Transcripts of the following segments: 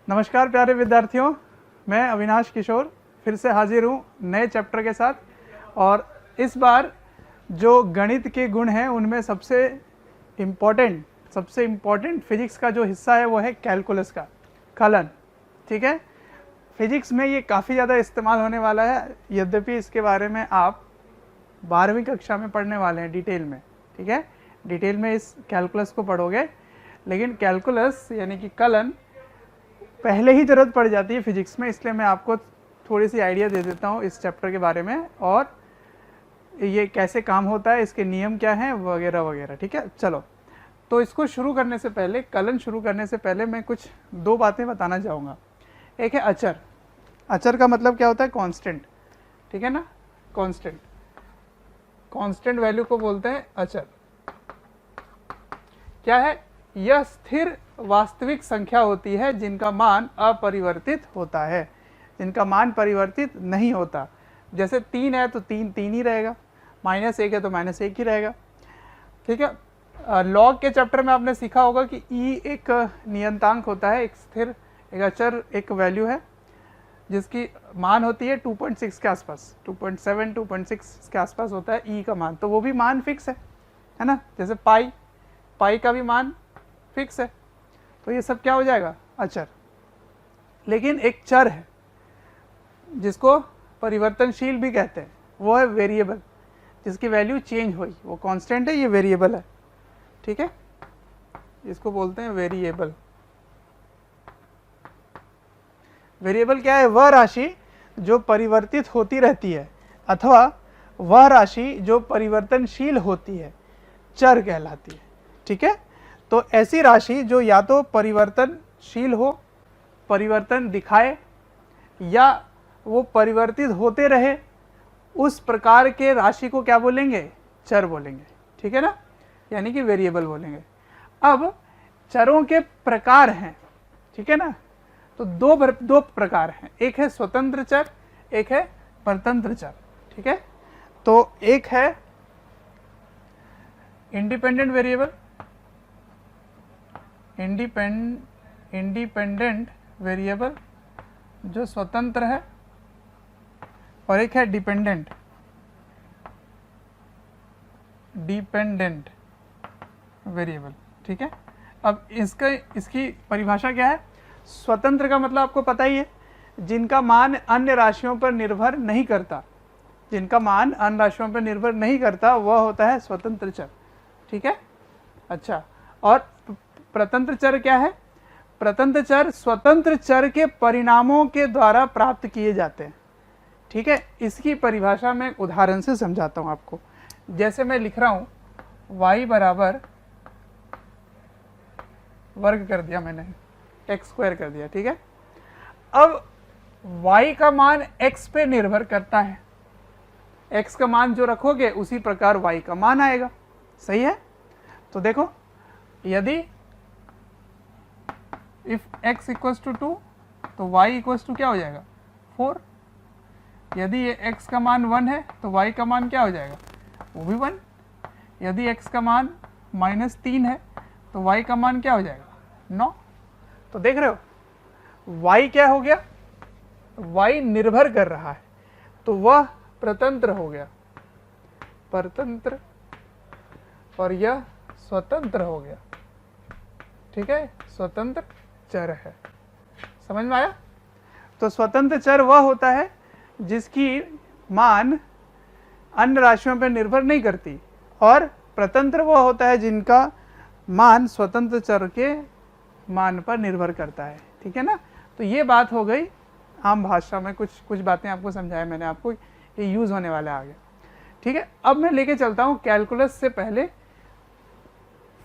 नमस्कार प्यारे विद्यार्थियों, मैं अविनाश किशोर फिर से हाजिर हूँ नए चैप्टर के साथ। और इस बार जो गणित के गुण हैं उनमें सबसे इम्पॉर्टेंट फिजिक्स का जो हिस्सा है वो है कैलकुलस का कलन। ठीक है, फिजिक्स में ये काफ़ी ज़्यादा इस्तेमाल होने वाला है, यद्यपि इसके बारे में आप 12वीं कक्षा में पढ़ने वाले हैं डिटेल में। ठीक है, डिटेल में इस कैलकुलस को पढ़ोगे, लेकिन कैलकुलस यानी कि कलन पहले ही ज़रूरत पड़ जाती है फिजिक्स में, इसलिए मैं आपको थोड़ी सी आइडिया दे देता हूँ इस चैप्टर के बारे में और ये कैसे काम होता है, इसके नियम क्या हैं वगैरह वगैरह। ठीक है, चलो तो इसको शुरू करने से पहले, कलन शुरू करने से पहले मैं कुछ दो बातें बताना चाहूँगा। एक है अचर। अचर का मतलब क्या होता है? कांस्टेंट। ठीक है ना, कांस्टेंट वैल्यू को बोलते हैं अचर। क्या है? यह स्थिर वास्तविक संख्या होती है जिनका मान अपरिवर्तित होता है, जिनका मान परिवर्तित नहीं होता। जैसे 3 है तो 3 3 ही रहेगा, -1 है तो -1 ही रहेगा। ठीक है, लॉग के चैप्टर में आपने सीखा होगा कि ई एक नियंतांक होता है, एक स्थिर, एक अचर, एक वैल्यू है जिसकी मान होती है 2.6 के आसपास, 2.7 2.6 के आसपास होता है ई का मान, तो वो भी मान फिक्स है ना। जैसे पाई का भी मान फिक्स है, तो ये सब क्या हो जाएगा? अचर। लेकिन एक चर है जिसको परिवर्तनशील भी कहते हैं, वो है वेरिएबल, जिसकी वैल्यू चेंज हुई, वो कांस्टेंट है, ये वेरिएबल है। ठीक है, इसको बोलते हैं वेरिएबल। वेरिएबल क्या है? वह राशि जो परिवर्तित होती रहती है अथवा वह राशि जो परिवर्तनशील होती है चर कहलाती है। ठीक है, तो ऐसी राशि जो या तो परिवर्तनशील हो, परिवर्तन दिखाए, या वो परिवर्तित होते रहे, उस प्रकार के राशि को क्या बोलेंगे? चर बोलेंगे। ठीक है ना, यानी कि वेरिएबल बोलेंगे। अब चरों के प्रकार हैं, ठीक है ना, तो दो प्रकार हैं, एक है स्वतंत्र चर, एक है परतंत्र चर। ठीक है, तो एक है इंडिपेंडेंट वेरिएबल, इंडिपेंडेंट वेरिएबल जो स्वतंत्र है, और एक है डिपेंडेंट वेरिएबल। ठीक है, अब इसकी परिभाषा क्या है? स्वतंत्र का मतलब आपको पता ही है, जिनका मान अन्य राशियों पर निर्भर नहीं करता, जिनका मान अन्य राशियों पर निर्भर नहीं करता वह होता है स्वतंत्र चर। ठीक है, अच्छा, और परतंत्र चर क्या है? परतंत्र चर स्वतंत्र चर के परिणामों के द्वारा प्राप्त किए जाते हैं। ठीक है, इसकी परिभाषा मैं उदाहरण से समझाता हूं आपको। जैसे मैं लिख रहा हूं y बराबर वर्ग कर दिया मैंने, x² कर दिया। ठीक है, अब y का मान x पे निर्भर करता है, x का मान जो रखोगे उसी प्रकार y का मान आएगा। सही है, तो देखो, यदि इफ x इक्वल्स टू 2 तो y इक्वल्स टू क्या हो जाएगा? 4। यदि ये x का मान 1 है तो y का मान क्या हो जाएगा? वो भी 1। यदि x का मान -3 है तो y का मान क्या हो जाएगा? 9। तो देख रहे हो, y क्या हो गया? y निर्भर कर रहा है, तो वह परतंत्र हो गया, परतंत्र, और यह स्वतंत्र हो गया। ठीक है, स्वतंत्र चर है। समझ में आया? तो स्वतंत्र चर वह होता है जिसकी मान अन्य राशियों पर निर्भर नहीं करती, और परतंत्र वह होता है जिनका मान स्वतंत्र चर के मान पर निर्भर करता है। ठीक है ना, तो ये बात हो गई आम भाषा में, कुछ बातें आपको समझाया मैंने, आपको ये यूज होने वाला आगे। ठीक है, अब मैं लेके चलता हूँ कैलकुलस से पहले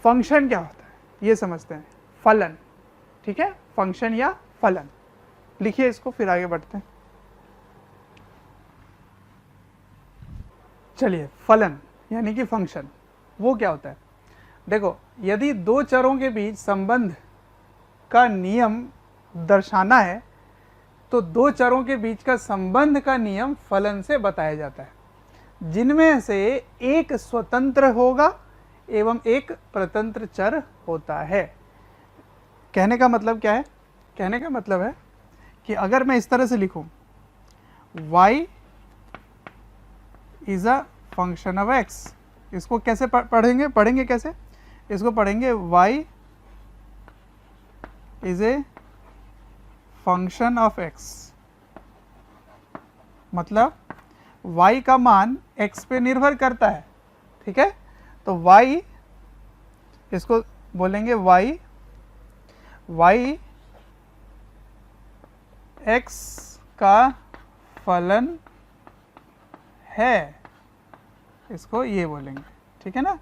फंक्शन क्या होता है ये समझते हैं, फलन। ठीक है, फंक्शन या फलन, लिखिए इसको, फिर आगे बढ़ते हैं। चलिए, फलन यानी कि फंक्शन, वो क्या होता है? देखो, यदि दो चरों के बीच संबंध का नियम दर्शाना है तो दो चरों के बीच का संबंध का नियम फलन से बताया जाता है, जिनमें से एक स्वतंत्र होगा, एवं एक स्वतंत्र चर होता है। कहने का मतलब क्या है? कहने का मतलब है कि अगर मैं इस तरह से लिखूं y is a function of x, इसको कैसे पढ़ेंगे कैसे? इसको पढ़ेंगे y is a function of x, मतलब y का मान x पे निर्भर करता है। ठीक है, तो y, इसको बोलेंगे y x का फलन है, इसको ये बोलेंगे। ठीक है ना,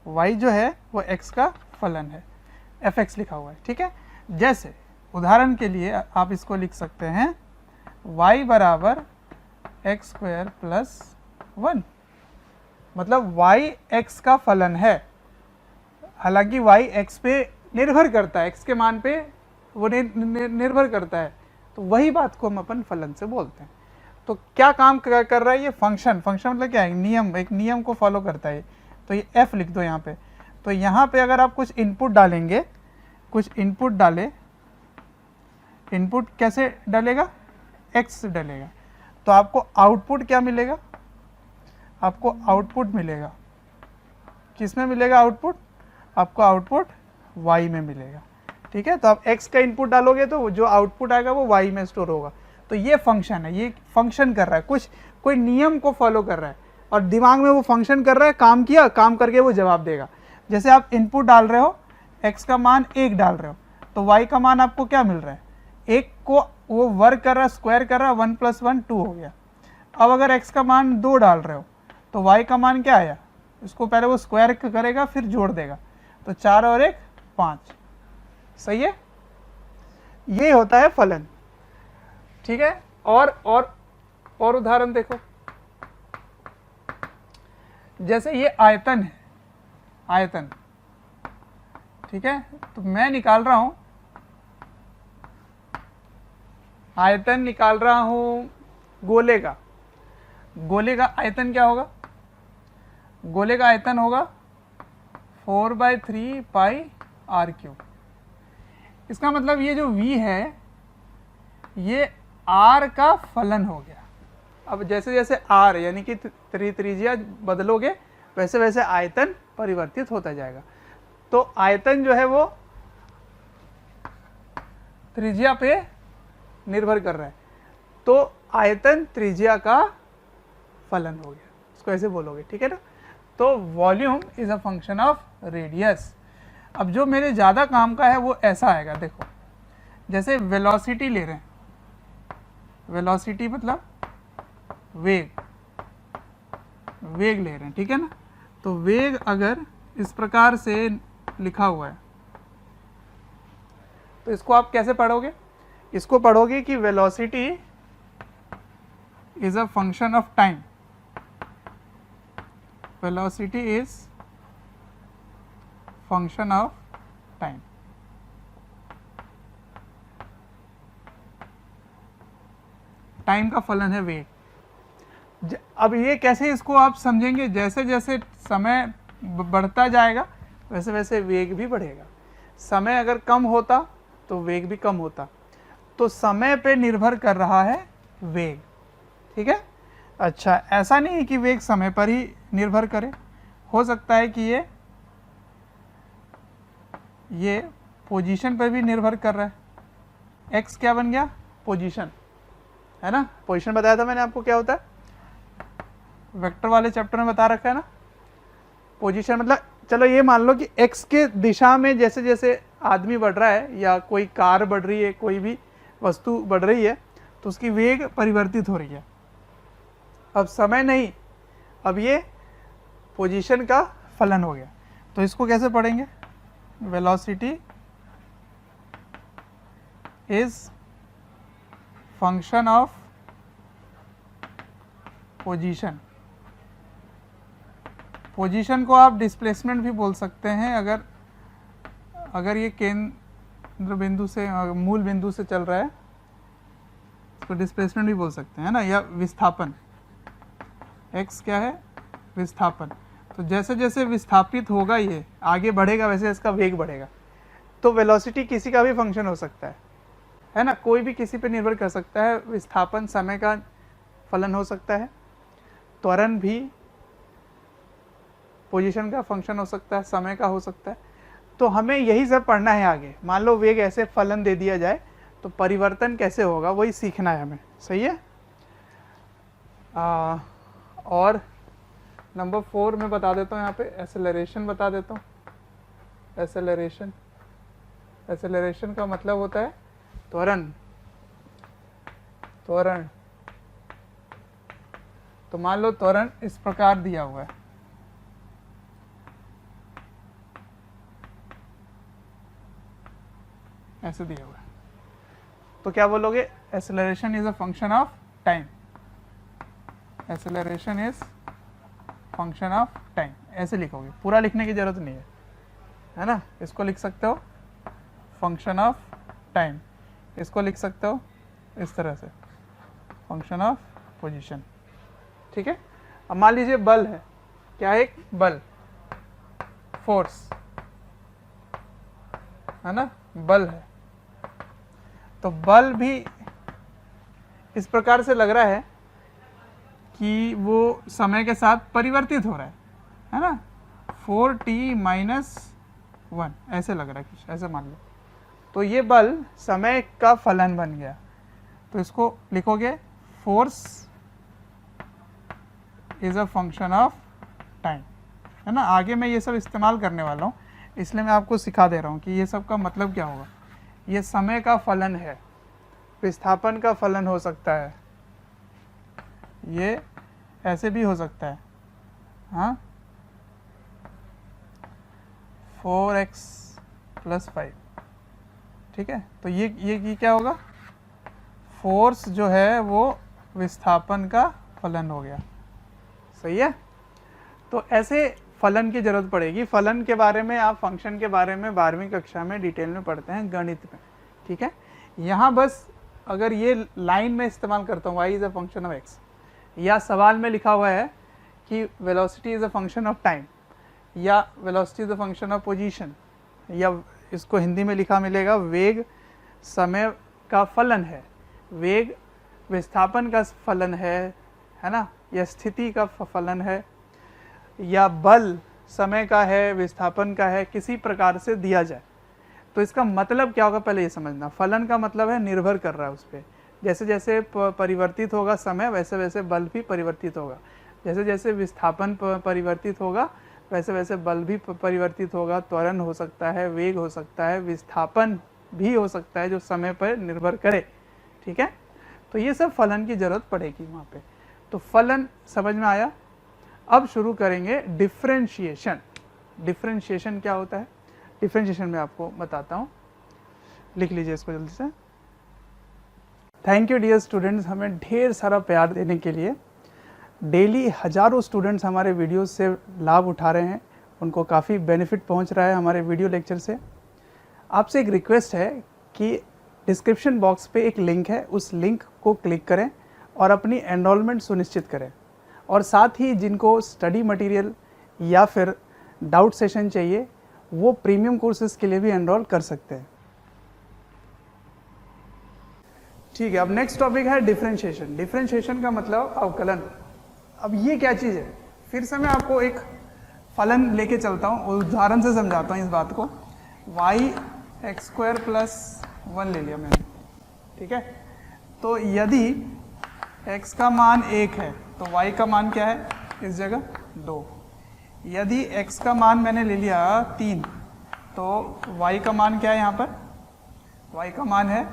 y जो है वो x का फलन है, fx लिखा हुआ है। ठीक है, जैसे उदाहरण के लिए आप इसको लिख सकते हैं y बराबर एक्स स्क्वायर प्लस 1, मतलब y x का फलन है। हालांकि y x पे निर्भर करता है, x के मान पे वो निर्भर करता है, तो वही बात को हम अपन फलन से बोलते हैं। तो क्या काम कर रहा है ये फंक्शन? फंक्शन मतलब क्या है? नियम, एक नियम को फॉलो करता है। तो ये f लिख दो यहाँ पे। तो यहाँ पे अगर आप कुछ इनपुट डालेंगे, कुछ इनपुट डाले, इनपुट कैसे डलेगा? x डलेगा, तो आपको आउटपुट क्या मिलेगा? आपको आउटपुट मिलेगा, किस में मिलेगा आउटपुट? आपको आउटपुट y में मिलेगा। ठीक है, तो आप x का इनपुट डालोगे तो जो आउटपुट आएगा वो y में स्टोर होगा। तो ये फंक्शन है, ये फंक्शन कर रहा है, कोई नियम को फॉलो कर रहा है और दिमाग में वो फंक्शन कर रहा है, काम किया, काम करके वो जवाब देगा। जैसे आप इनपुट डाल रहे हो, x का मान 1 डाल रहे हो, तो y का मान आपको क्या मिल रहा है? 1 को वो वर्क कर रहा है, स्क्वायर कर रहा है, 1 + 1 2 हो गया। अब अगर x का मान 2 डाल रहे हो तो y का मान क्या आया? इसको पहले वो स्क्वायर करेगा फिर जोड़ देगा, तो 4 और 1 5। सही है, ये होता है फलन। ठीक है, और उदाहरण देखो, जैसे ये आयतन है, आयतन। ठीक है, तो मैं निकाल रहा हूं आयतन, निकाल रहा हूं गोले का। गोले का आयतन क्या होगा? गोले का आयतन होगा 4/3 पाई r³। इसका मतलब ये जो v है ये r का फलन हो गया। अब जैसे जैसे r यानी कि त्रिज्या बदलोगे वैसे वैसे आयतन परिवर्तित होता जाएगा। तो आयतन जो है वो त्रिज्या पे निर्भर कर रहा है, तो आयतन त्रिज्या का फलन हो गया, इसको ऐसे बोलोगे। ठीक है ना, तो volume is a function of radius. अब जो मेरे ज़्यादा काम का है वो ऐसा आएगा, देखो जैसे वेलोसिटी ले रहे हैं, वेलोसिटी मतलब वेग, वेग ले रहे हैं। ठीक है ना, तो वेग अगर इस प्रकार से लिखा हुआ है तो इसको आप कैसे पढ़ोगे? इसको पढ़ोगे कि velocity is a function of time, velocity is function of time. Time का फलन है वेग। अब ये कैसे इसको आप समझेंगे? जैसे जैसे समय बढ़ता जाएगा वैसे वैसे वेग भी बढ़ेगा। समय अगर कम होता तो वेग भी कम होता, तो समय पे निर्भर कर रहा है वेग। ठीक है, अच्छा ऐसा नहीं है कि वेग समय पर ही निर्भर करे, हो सकता है कि ये पोजीशन पर भी निर्भर कर रहा है। x क्या बन गया? पोजीशन, है ना। पोजीशन बताया था मैंने आपको क्या होता है, वेक्टर वाले चैप्टर में बता रखा है ना। पोजीशन मतलब चलो ये मान लो कि x के दिशा में जैसे जैसे आदमी बढ़ रहा है या कोई कार बढ़ रही है, कोई भी वस्तु बढ़ रही है, तो उसकी वेग परिवर्तित हो रही है। अब समय नहीं, अब ये पोजीशन का फलन हो गया। तो इसको कैसे पढ़ेंगे? Velocity is function of position. Position को आप डिस्प्लेसमेंट भी बोल सकते हैं, अगर ये केंद्र बिंदु से मूल बिंदु से चल रहा है तो डिस्प्लेसमेंट भी बोल सकते हैं ना, या विस्थापन। x क्या है? विस्थापन। तो जैसे जैसे विस्थापित होगा ये आगे बढ़ेगा वैसे इसका वेग बढ़ेगा। तो वेलोसिटी किसी का भी फंक्शन हो सकता है ना, कोई भी किसी पे निर्भर कर सकता है। विस्थापन समय का फलन हो सकता है, त्वरण भी पोजीशन का फंक्शन हो सकता है, समय का हो सकता है। तो हमें यही सब पढ़ना है आगे। मान लो वेग ऐसे फलन दे दिया जाए तो परिवर्तन कैसे होगा वही सीखना है हमें, सही है। और नंबर 4 में बता देता हूँ, यहाँ पे एक्सेलरेशन बता देता हूँ। एक्सेलरेशन का मतलब होता है त्वरण। तो मान लो त्वरण इस प्रकार दिया हुआ है, ऐसे दिया हुआ है, तो क्या बोलोगे? Acceleration is a function of time. Acceleration is function of time, ऐसे लिखोगे, पूरा लिखने की जरूरत नहीं है ना। इसको लिख सकते हो फंक्शन ऑफ टाइम, इसको लिख सकते हो इस तरह से फंक्शन ऑफ पोजीशन, ठीक है। अब मान लीजिए बल है, क्या है? एक बल, फोर्स है ना, बल है। तो बल भी इस प्रकार से लग रहा है कि वो समय के साथ परिवर्तित हो रहा है ना। 4t-1 ऐसे लग रहा है कुछ, ऐसे मान लो। तो ये बल समय का फलन बन गया, तो इसको लिखोगे force is a function of time, है ना। आगे मैं ये सब इस्तेमाल करने वाला हूँ, इसलिए मैं आपको सिखा दे रहा हूँ कि ये सब का मतलब क्या होगा। ये समय का फलन है, विस्थापन का फलन हो सकता है, ये ऐसे भी हो सकता है, हाँ, 4x+5, ठीक है। तो ये क्या होगा? फोर्स जो है वो विस्थापन का फलन हो गया, सही है। तो ऐसे फलन की जरूरत पड़ेगी। फलन के बारे में आप फंक्शन के बारे में 12वीं कक्षा में डिटेल में पढ़ते हैं गणित में, ठीक है। यहाँ बस अगर ये लाइन में इस्तेमाल करता हूँ y is a function of x, या सवाल में लिखा हुआ है कि velocity is a function of time, या velocity is a function of position, या इसको हिंदी में लिखा मिलेगा वेग समय का फलन है, वेग विस्थापन का फलन है ना, या स्थिति का फलन है, या बल समय का है, विस्थापन का है, किसी प्रकार से दिया जाए, तो इसका मतलब क्या होगा पहले ये समझना। फलन का मतलब है निर्भर कर रहा है उस पर। जैसे जैसे परिवर्तित होगा समय, वैसे वैसे बल भी परिवर्तित होगा। जैसे जैसे विस्थापन परिवर्तित होगा वैसे वैसे बल भी परिवर्तित होगा। त्वरण हो सकता है, वेग हो सकता है, विस्थापन भी हो सकता है जो समय पर निर्भर करे, ठीक है। तो ये सब फलन की जरूरत पड़ेगी वहाँ पे। तो फलन समझ में आया। अब शुरू करेंगे डिफरेंशिएशन। डिफरेंशिएशन क्या होता है? डिफरेंशिएशन में आपको बताता हूँ, लिख लीजिए इसको जल्दी से। थैंक यू डियर स्टूडेंट्स, हमें ढेर सारा प्यार देने के लिए। डेली हज़ारों स्टूडेंट्स हमारे वीडियोस से लाभ उठा रहे हैं, उनको काफ़ी बेनिफिट पहुंच रहा है हमारे वीडियो लेक्चर से। आपसे एक रिक्वेस्ट है कि डिस्क्रिप्शन बॉक्स पे एक लिंक है, उस लिंक को क्लिक करें और अपनी एनरोलमेंट सुनिश्चित करें। और साथ ही जिनको स्टडी मटेरियल या फिर डाउट सेशन चाहिए वो प्रीमियम कोर्सेज़ के लिए भी एनरोल कर सकते हैं, ठीक है। अब नेक्स्ट टॉपिक है डिफरेंशिएशन। डिफरेंशिएशन का मतलब अवकलन। अब ये क्या चीज़ है? फिर से मैं आपको एक फलन लेके चलता हूँ, उदाहरण से समझाता हूँ इस बात को। y(x²+1) ले लिया मैंने, ठीक है। तो यदि x का मान 1 है तो y का मान क्या है इस जगह? 2। यदि x का मान मैंने ले लिया 3 तो y का मान क्या है यहाँ पर? y का मान है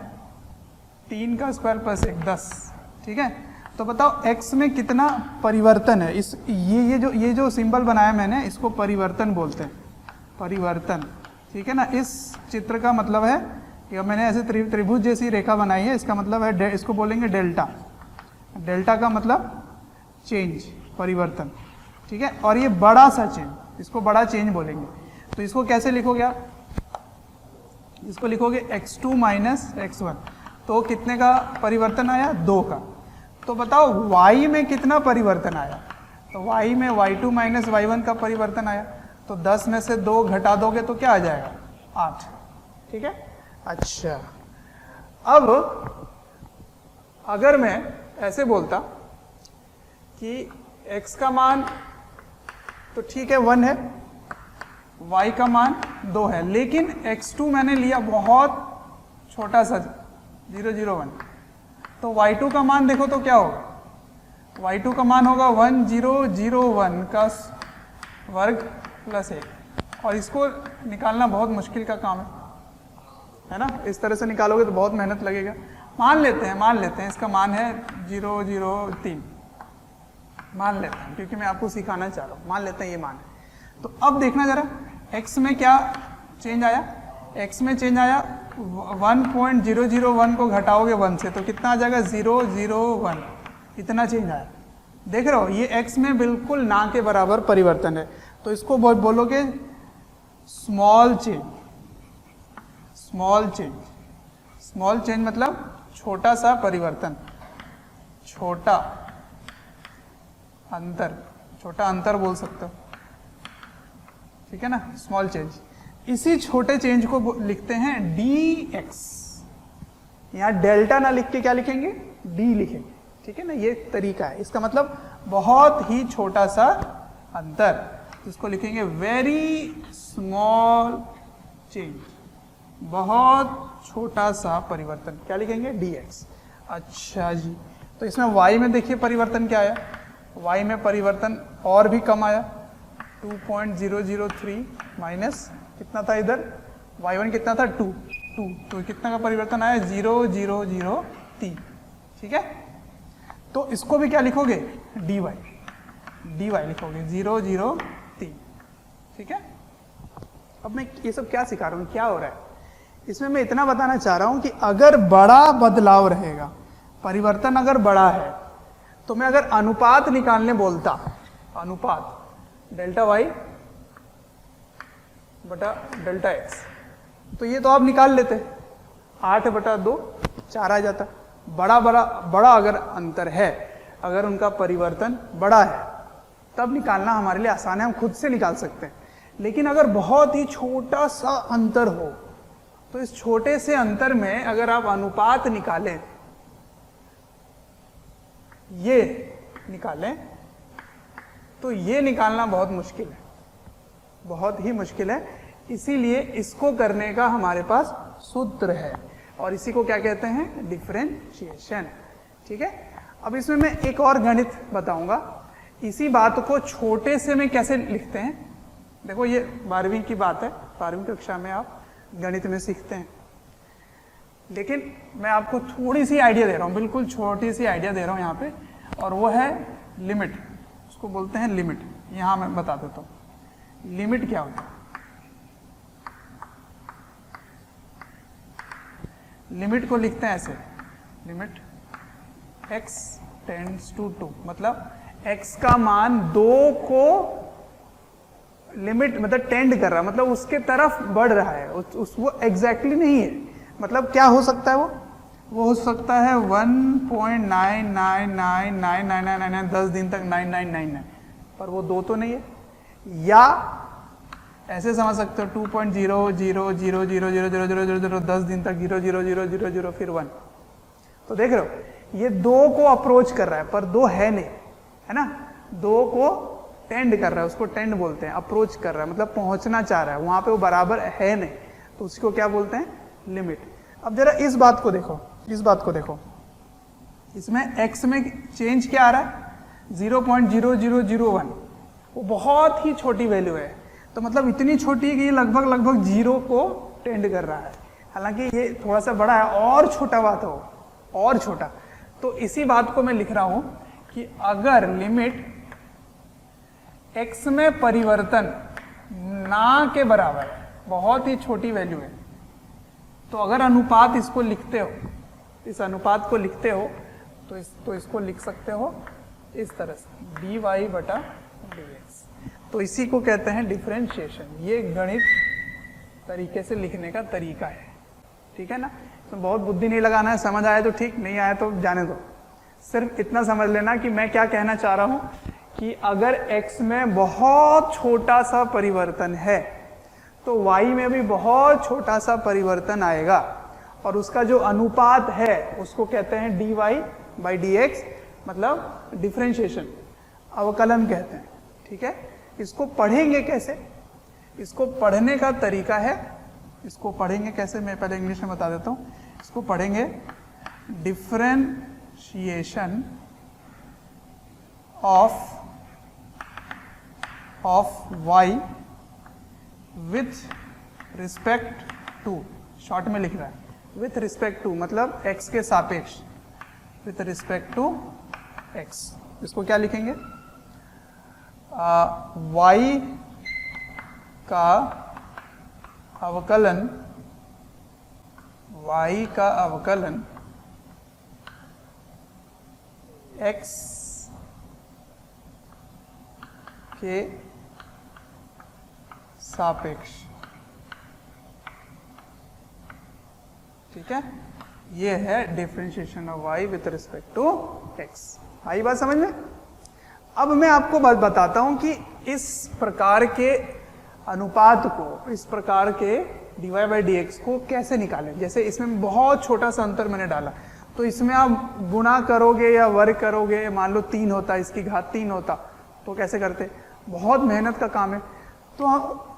3 का स्क्वायर प्लस 1, 10, ठीक है। तो बताओ x में कितना परिवर्तन है? इस ये जो सिंबल बनाया मैंने इसको परिवर्तन बोलते हैं, परिवर्तन, ठीक है ना। इस चित्र का मतलब है कि मैंने ऐसे त्रिभुज जैसी रेखा बनाई है, इसका मतलब है इसको बोलेंगे डेल्टा। डेल्टा का मतलब चेंज, परिवर्तन, ठीक है। और ये बड़ा सा चेंज, इसको बड़ा चेंज बोलेंगे। तो इसको कैसे लिखोगे आप? इसको लिखोगे x2 माइनस x1। तो कितने का परिवर्तन आया? 2 का। तो बताओ y में कितना परिवर्तन आया? तो y में y2 माइनस y1 का परिवर्तन आया, तो 10 में से 2 घटा दोगे तो क्या आ जाएगा 8। ठीक है। अच्छा, अब अगर मैं ऐसे बोलता कि x का मान तो ठीक है 1 है, y का मान 2 है, लेकिन x2 मैंने लिया बहुत छोटा सा 001, तो y2 का मान देखो तो क्या होगा, y2 का मान होगा 1001 का वर्ग प्लस 1, और इसको निकालना बहुत मुश्किल का काम है ना। इस तरह से निकालोगे तो बहुत मेहनत लगेगा। मान लेते हैं इसका मान है 003, मान लेते हैं क्योंकि मैं आपको सिखाना चाह रहा हूँ, मान लेते हैं ये मान है। तो अब देखना जरा x में क्या चेंज आया, x में चेंज आया 1.001 को घटाओगे 1 से तो कितना आ जाएगा 001, इतना चेंज आया। देख रहे हो ये x में बिल्कुल ना के बराबर परिवर्तन है, तो इसको बोलोगे स्मॉल चेंज। स्मॉल चेंज मतलब छोटा सा परिवर्तन, छोटा अंतर बोल सकते हो, ठीक है ना, स्मॉल चेंज। इसी छोटे चेंज को लिखते हैं dx। यहाँ डेल्टा ना लिख के क्या लिखेंगे, d लिखेंगे, ठीक है ना। ये तरीका है, इसका मतलब बहुत ही छोटा सा अंतर, जिसको लिखेंगे वेरी स्मॉल चेंज, बहुत छोटा सा परिवर्तन, क्या लिखेंगे dx। अच्छा जी, तो इसमें y में देखिए परिवर्तन क्या आया, y में परिवर्तन और भी कम आया 2.003 माइनस कितना था इधर y1 कितना था 2, तो कितना का परिवर्तन आया 0.003। ठीक है, तो इसको भी क्या लिखोगे dy लिखोगे 0.003। ठीक है, अब मैं ये सब क्या सिखा रहा हूँ, क्या हो रहा है इसमें, मैं इतना बताना चाह रहा हूं कि अगर बड़ा बदलाव रहेगा, परिवर्तन अगर बड़ा है, तो मैं अगर अनुपात निकालने बोलता, अनुपात डेल्टा y बटा डेल्टा x, तो ये तो आप निकाल लेते, 8/2 4 आ जाता। बड़ा अगर अंतर है, अगर उनका परिवर्तन बड़ा है, तब निकालना हमारे लिए आसान है, हम खुद से निकाल सकते हैं। लेकिन अगर बहुत ही छोटा सा अंतर हो, तो इस छोटे से अंतर में अगर आप अनुपात निकालें, ये निकालें, तो ये निकालना बहुत मुश्किल है, बहुत ही मुश्किल है। इसीलिए इसको करने का हमारे पास सूत्र है, और इसी को क्या कहते हैं, डिफरेंशिएशन। ठीक है, अब इसमें मैं एक और गणित बताऊंगा, इसी बात को छोटे से में कैसे लिखते हैं। देखो ये 12वीं की बात है, 12वीं कक्षा में आप गणित में सीखते हैं, लेकिन मैं आपको थोड़ी सी आइडिया दे रहा हूँ, बिल्कुल छोटी सी आइडिया दे रहा हूँ यहाँ पे, और वो है लिमिट, उसको बोलते हैं लिमिट। यहाँ मैं बता देता हूँ लिमिट क्या होता है। लिमिट को लिखते हैं ऐसे, लिमिट x टेंड्स टू 2, मतलब x का मान 2 को लिमिट मतलब टेंड कर रहा है, मतलब उसके तरफ बढ़ रहा है, वो एग्जैक्टली नहीं है। मतलब क्या हो सकता है, वो हो सकता है 1.9999999 10 दिन तक 9999, पर वो 2 तो नहीं है। या ऐसे समझ सकते हो 2.000000000 10 दिन तक 00000 फिर 1। तो देख रहे हो ये 2 को अप्रोच कर रहा है, पर 2 है नहीं, है ना। 2 को टेंड कर रहा है, उसको टेंड बोलते हैं, अप्रोच कर रहा है मतलब पहुंचना चाह रहा है, वहां पे वो बराबर है नहीं, तो उसको क्या बोलते हैं, लिमिट। अब जरा इस बात को देखो, इसमें x में चेंज क्या आ रहा है 0.0001, वो बहुत ही छोटी वैल्यू है, तो मतलब इतनी छोटी है कि ये लगभग 0 को टेंड कर रहा है। हालांकि ये थोड़ा सा बड़ा है, और छोटा बात हो, और छोटा। तो इसी बात को मैं लिख रहा हूं कि अगर लिमिट x में परिवर्तन ना के बराबर है, बहुत ही छोटी वैल्यू है, तो अगर अनुपात इसको लिखते हो, इस अनुपात को लिखते हो, तो इसको लिख सकते हो इस तरह से dy/dx। तो इसी को कहते हैं डिफरेंशिएशन। ये गणित तरीके से लिखने का तरीका है, ठीक है ना। तो बहुत बुद्धि नहीं लगाना है, समझ आया तो ठीक, नहीं आया तो जाने दो। सिर्फ इतना समझ लेना कि मैं क्या कहना चाह रहा हूं कि अगर x में बहुत छोटा सा परिवर्तन है तो y में भी बहुत छोटा सा परिवर्तन आएगा, और उसका जो अनुपात है उसको कहते हैं dy/dx, मतलब डिफरेंशिएशन, अवकलन कहते हैं। ठीक है, इसको पढ़ेंगे कैसे? इसको पढ़ने का तरीका है, इसको पढ़ेंगे कैसे मैं पहले इंग्लिश में बता देता हूँ। इसको पढ़ेंगे differentiation of y with respect to, short में लिख रहा है विथ रिस्पेक्ट टू, मतलब x के सापेक्ष, विथ रिस्पेक्ट टू x। इसको क्या लिखेंगे? y का अवकलन, y का अवकलन x के सापेक्ष। ठीक है, ये है differentiation of y with respect to x। आई बात समझ में? अब मैं आपको बात बताता हूं कि इस प्रकार के अनुपात को, इस प्रकार के dy/dx को कैसे निकालें। जैसे इसमें बहुत छोटा सा अंतर मैंने डाला, तो इसमें आप गुणा करोगे या वर्ग करोगे, मान लो 3 होता, इसकी घात 3 होता, तो कैसे करते? बहुत मेहनत का काम है। तो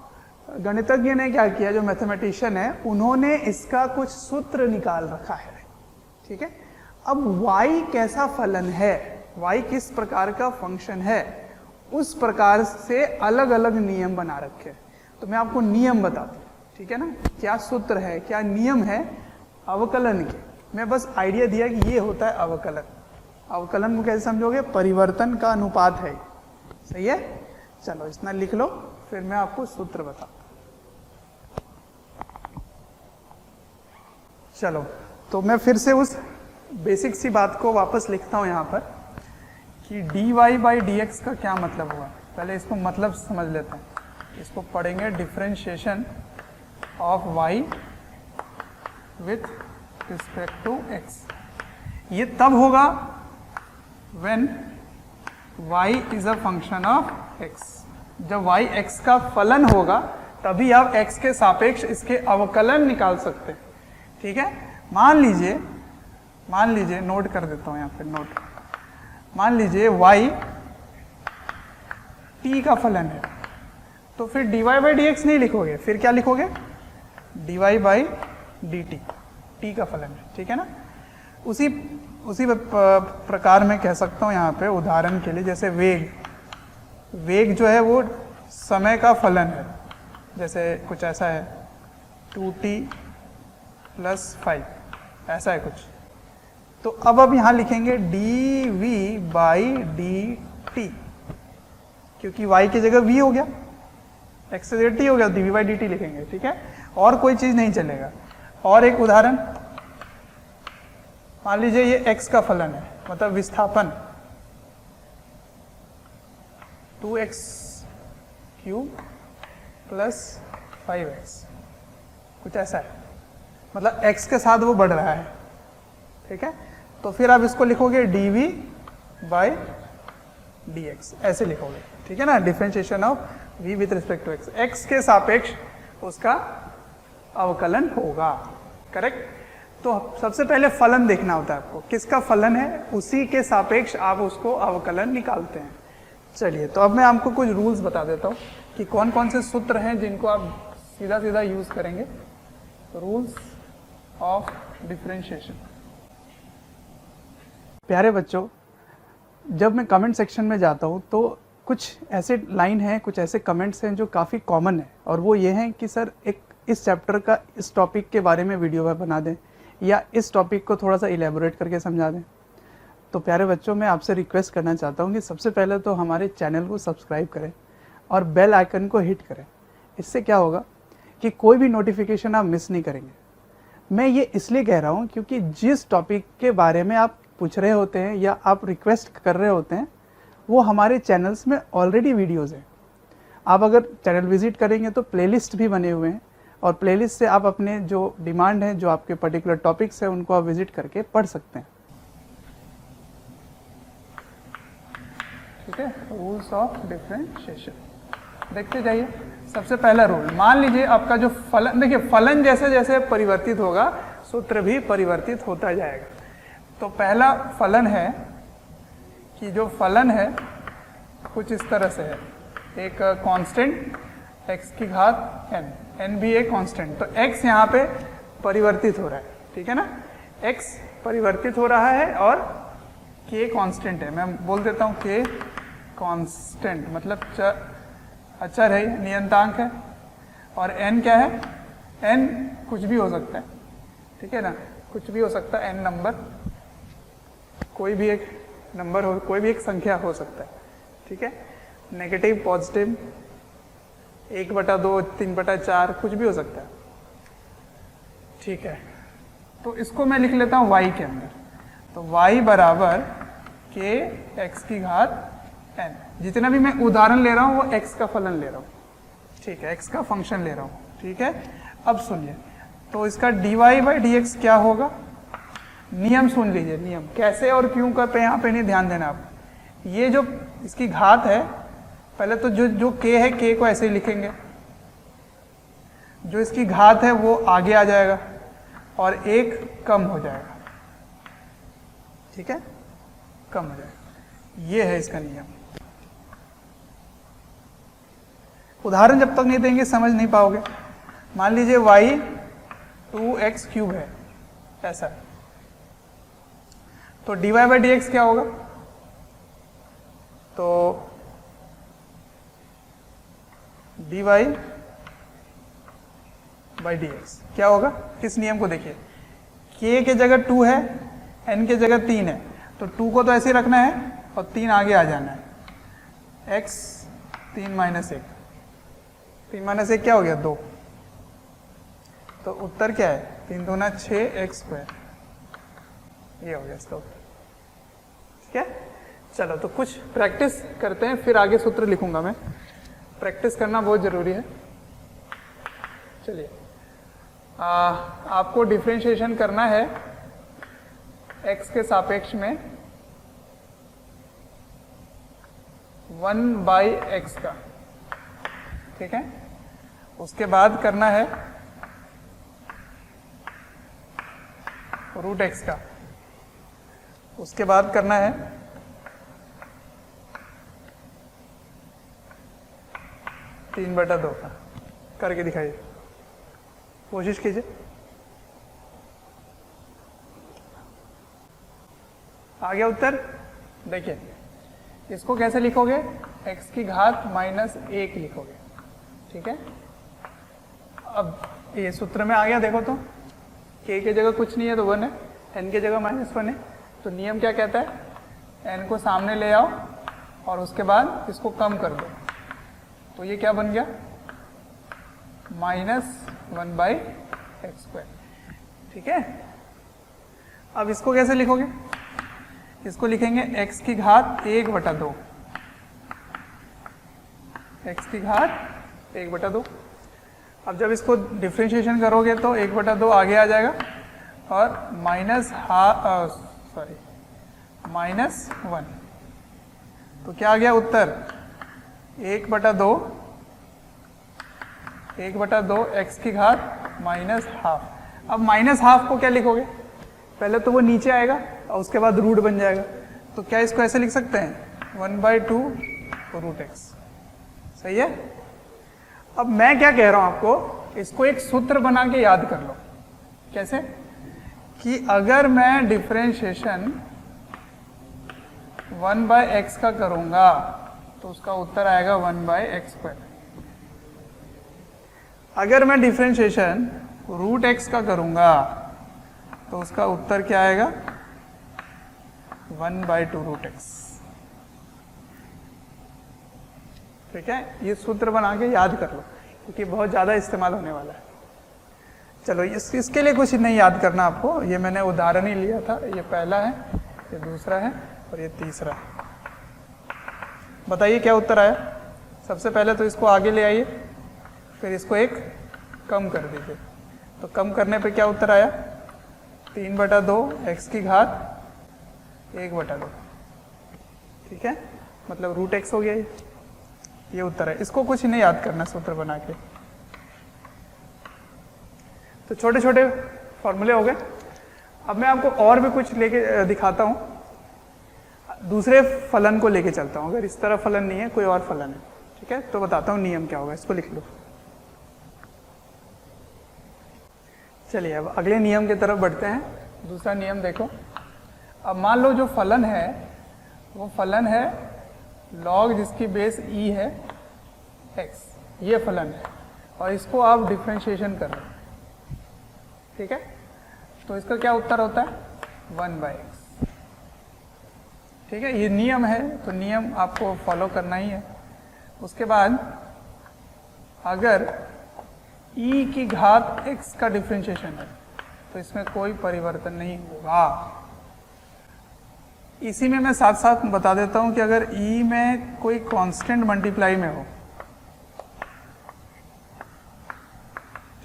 गणितज्ञ ने क्या किया, जो मैथमेटिशियन है उन्होंने इसका कुछ सूत्र निकाल रखा है। ठीक है, अब y कैसा फलन है, y किस प्रकार का फंक्शन है, उस प्रकार से अलग अलग नियम बना रखे हैं। तो मैं आपको नियम बताता हूँ, ठीक है ना, क्या सूत्र है, क्या नियम है अवकलन के। मैं बस आइडिया दिया कि ये होता है अवकलन। अवकलन को कैसे समझोगे? परिवर्तन का अनुपात है, सही है। चलो इतना लिख लो, फिर मैं आपको सूत्र बताता हूँ। चलो, तो मैं फिर से उस बेसिक सी बात को वापस लिखता हूँ यहाँ पर कि dy/dx का क्या मतलब हुआ। पहले इसको मतलब समझ लेते हैं। इसको पढ़ेंगे differentiation of y with respect to x। ये तब होगा when y is a function of x। जब y x का फलन होगा तभी आप x के सापेक्ष इसके अवकलन निकाल सकते हैं। ठीक है, मान लीजिए नोट कर देता हूं यहाँ पे नोट। मान लीजिए y t का फलन है, तो फिर dy/dx नहीं लिखोगे, फिर क्या लिखोगे? dy/dt, t का फलन है। ठीक है ना, उसी प्रकार में कह सकता हूँ यहाँ पे उदाहरण के लिए, जैसे वेग जो है वो समय का फलन है। जैसे कुछ ऐसा है 2t + 5, ऐसा है कुछ। तो अब यहाँ लिखेंगे dv/dt, क्योंकि y की जगह v हो गया, x से z t हो गया, dv/dt लिखेंगे। ठीक है, और कोई चीज नहीं चलेगा। और एक उदाहरण, मान लीजिए ये x का फलन है, मतलब विस्थापन 2x³ + 5x, कुछ ऐसा है, मतलब x के साथ वो बढ़ रहा है। ठीक है, तो फिर आप इसको लिखोगे dv/dx, ऐसे लिखोगे। ठीक है ना, differentiation of v with respect to x, x के सापेक्ष उसका अवकलन होगा। करेक्ट। तो सबसे पहले फलन देखना होता है आपको, किसका फलन है उसी के सापेक्ष आप उसको अवकलन निकालते हैं। चलिए, तो अब मैं आपको कुछ रूल्स बता देता हूँ कि कौन कौन से सूत्र हैं जिनको आप सीधा सीधा यूज करेंगे। Rules of differentiation. प्यारे बच्चों, जब मैं कमेंट सेक्शन में जाता हूँ तो कुछ ऐसे लाइन हैं, कुछ ऐसे कमेंट्स हैं जो काफ़ी कॉमन है, और वो ये हैं कि सर एक इस चैप्टर का इस टॉपिक के बारे में वीडियो बना दें, या इस टॉपिक को थोड़ा सा इलेबोरेट करके समझा दें। तो प्यारे बच्चों, मैं आपसे रिक्वेस्ट करना चाहता हूँ कि सबसे पहले तो हमारे चैनल को सब्सक्राइब करें और बेल आइकन को हिट करें। इससे क्या होगा कि कोई भी नोटिफिकेशन आप मिस नहीं करेंगे। मैं ये इसलिए कह रहा हूँ क्योंकि जिस टॉपिक के बारे में आप पूछ रहे होते हैं या आप रिक्वेस्ट कर रहे होते हैं, वो हमारे चैनल्स में ऑलरेडी वीडियोज़ हैं। आप अगर चैनल विजिट करेंगे तो प्लेलिस्ट भी बने हुए हैं, और प्लेलिस्ट से आप अपने जो डिमांड है, जो आपके पर्टिकुलर टॉपिक्स हैं, उनको आप विजिट करके पढ़ सकते हैं। ठीक है, रूल्स ऑफ डिफरेंशिएशन देखते जाइए। सबसे पहला रूल, मान लीजिए आपका जो फलन, देखिए फलन जैसे जैसे परिवर्तित होगा सूत्र भी परिवर्तित होता जाएगा। तो पहला फलन है कि जो फलन है कुछ इस तरह से है, एक कांस्टेंट x की घात n, n भी एक कांस्टेंट, तो x यहाँ पे परिवर्तित हो रहा है, ठीक है ना, x परिवर्तित हो रहा है और k कांस्टेंट है। मैं बोल देता हूँ k कांस्टेंट मतलब अचर है, नियतांक है, और n क्या है, n कुछ भी हो सकता है, ठीक है ना, कुछ भी हो सकता है, n नंबर, कोई भी एक नंबर हो, कोई भी एक संख्या हो सकता है, ठीक है, नेगेटिव पॉजिटिव 1/2 3/4 कुछ भी हो सकता है, ठीक है। तो इसको मैं लिख लेता हूँ y के अंदर, तो y बराबर k x की घात n, जितना भी मैं उदाहरण ले रहा हूँ वो x का फलन ले रहा हूँ, ठीक है, x का फंक्शन ले रहा हूँ, ठीक है। अब सुनिए, तो इसका dy/dx क्या होगा, नियम सुन लीजिए, नियम कैसे और क्यों का पे यहाँ पे नहीं ध्यान देना आप। ये जो इसकी घात है, पहले तो जो k है k को ऐसे ही लिखेंगे, जो इसकी घात है वो आगे आ जाएगा और एक कम हो जाएगा, ठीक है, कम हो जाएगा, ये है इसका नियम। उदाहरण जब तक नहीं देंगे समझ नहीं पाओगे। मान लीजिए y 2x³ है, ऐसा, तो dy/dx क्या होगा, तो dy/dx क्या होगा, किस नियम को देखिए, k के जगह 2 है, n के जगह 3 है, तो 2 को तो ऐसे ही रखना है और 3 आगे आ जाना है, x 3 - 1, 3 - 1 क्या हो गया, 2, तो उत्तर क्या है, 3 दूना 6x², ये हो गया इसका उत्तर, ठीक है। चलो तो कुछ प्रैक्टिस करते हैं, फिर आगे सूत्र लिखूंगा मैं, प्रैक्टिस करना बहुत जरूरी है। चलिए, आपको डिफरेंशिएशन करना है x के सापेक्ष में 1/x का, ठीक है, उसके बाद करना है √x का, उसके बाद करना है तीन बटा दो का, करके दिखाइए, कोशिश कीजिए। आ गया उत्तर, देखिए इसको कैसे लिखोगे, x की घात -1 लिखोगे, ठीक है। अब ये सूत्र में आ गया, देखो तो k के जगह कुछ नहीं है तो 1 है, n के जगह -1 है, तो नियम क्या कहता है, n को सामने ले आओ और उसके बाद इसको कम कर दो, तो ये क्या बन गया, -1/x², ठीक है। अब इसको कैसे लिखोगे, इसको लिखेंगे x की घात 1/2, x की घात 1/2। अब जब इसको डिफरेंशिएशन करोगे तो 1/2 आगे आ जाएगा और -1, तो क्या आ गया उत्तर, 1/2 x की घात -12। अब -12 को क्या लिखोगे, पहले तो वो नीचे आएगा और उसके बाद रूट बन जाएगा, तो क्या इसको ऐसे लिख सकते हैं 1/2 √x, सही है। अब मैं क्या कह रहा हूं आपको, इसको एक सूत्र बना के याद कर लो, कैसे, कि अगर मैं डिफरेंशिएशन 1/x का करूंगा तो उसका उत्तर आएगा 1/x²। अगर मैं डिफरेंशिएशन √x का करूंगा तो उसका उत्तर क्या आएगा, 1/2 √x, ठीक है। ये सूत्र बना के याद कर लो क्योंकि बहुत ज़्यादा इस्तेमाल होने वाला है। चलो इसके लिए कुछ नहीं याद करना आपको, ये मैंने उदाहरण ही लिया था, ये पहला है, ये दूसरा है और ये तीसरा है। बताइए क्या उत्तर आया। सबसे पहले तो इसको आगे ले आइए, फिर इसको एक कम कर दीजिए, तो कम करने पे क्या उत्तर आया, 3/2 x की घात 1/2, ठीक है। मतलब रूट एक्स हो गया ये उत्तर है। इसको कुछ नहीं याद करना सूत्र बना के। तो छोटे छोटे फॉर्मूले हो गए। अब मैं आपको और भी कुछ लेके दिखाता हूँ, दूसरे फलन को लेके चलता हूँ। अगर इस तरह फलन नहीं है, कोई और फलन है, ठीक है, तो बताता हूँ नियम क्या होगा। इसको लिख लो। चलिए अब अगले नियम की तरफ बढ़ते हैं। दूसरा नियम देखो। अब मान लो जो फलन है वो फलन है log जिसकी बेस e है x, ये फलन है और इसको आप डिफ्रेंशिएशन कर रहे हो, ठीक है। तो इसका क्या उत्तर होता है 1/x, ठीक है। ये नियम है तो नियम आपको फॉलो करना ही है। उसके बाद अगर e की घात x का डिफ्रेंशिएशन है तो इसमें कोई परिवर्तन नहीं होगा। इसी में मैं साथ साथ बता देता हूं कि अगर e में कोई कांस्टेंट मल्टीप्लाई में हो,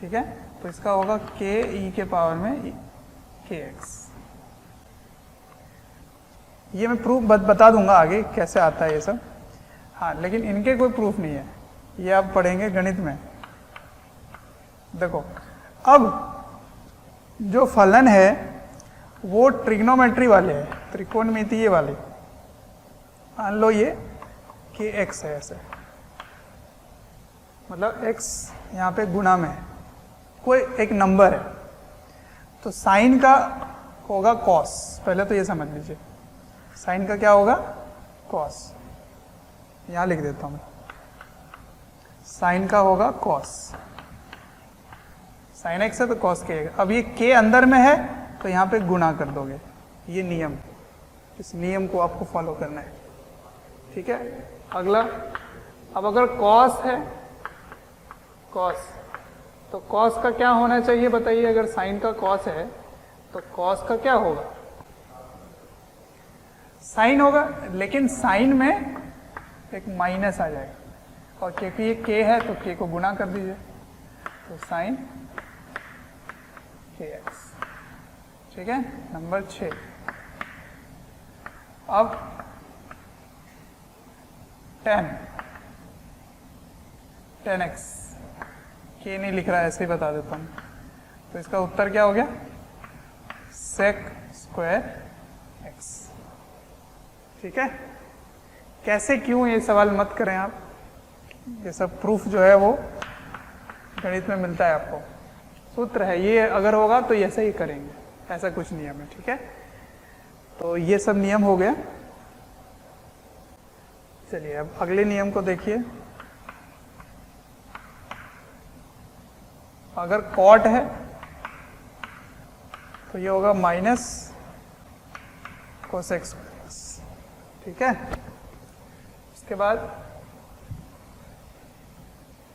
ठीक है, तो इसका होगा k e के पावर में kx। ये मैं प्रूफ बता दूंगा आगे कैसे आता है ये सब। हाँ, लेकिन इनके कोई प्रूफ नहीं है, ये आप पढ़ेंगे गणित में। देखो अब जो फलन है वो ट्रिग्नोमेट्री वाले हैं, त्रिकोणमितीय वाले। मान लो ये kx है, ऐसे मतलब x यहाँ पे गुणा में है, कोई एक नंबर है, तो साइन का होगा cos। पहले तो ये समझ लीजिए, साइन का क्या होगा cos। यहाँ लिख देता हूँ मैं, साइन का होगा cos। साइन x है तो cos k है। अब ये k अंदर में है तो यहाँ पे गुणा कर दोगे, ये नियम, इस नियम को आपको फॉलो करना है, ठीक है। अगला, अब अगर cos है, cos, तो cos का क्या होना चाहिए बताइए। अगर साइन का cos है तो cos का क्या होगा, साइन होगा, लेकिन साइन में एक माइनस आ जाएगा और क्योंकि ये k है तो k को गुणा कर दीजिए, तो साइन kx, ठीक है। नंबर 6। अब tan x, k नहीं लिख रहा है, ऐसे ही बता देता हूँ। तो इसका उत्तर क्या हो गया sec स्क्वायर x, ठीक है। कैसे क्यों ये सवाल मत करें आप, ये सब प्रूफ जो है वो गणित में मिलता है आपको, सूत्र है ये। अगर होगा तो ऐसे ही करेंगे, ऐसा कुछ नियम है, ठीक है। तो ये सब नियम हो गया। चलिए अब अगले नियम को देखिए। अगर कॉट है तो ये होगा माइनस कोसेक स्क्वायर, ठीक है। उसके बाद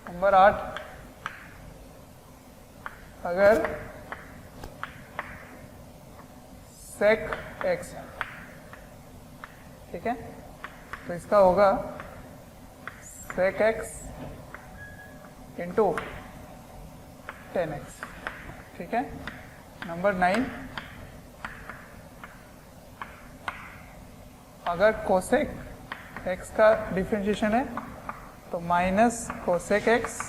नंबर 8, अगर सेक एक्स है, ठीक है, तो इसका होगा sec x into tan x, ठीक है। नंबर 9, अगर कोसेक एक्स का डिफरेंशिएशन है तो minus cosec x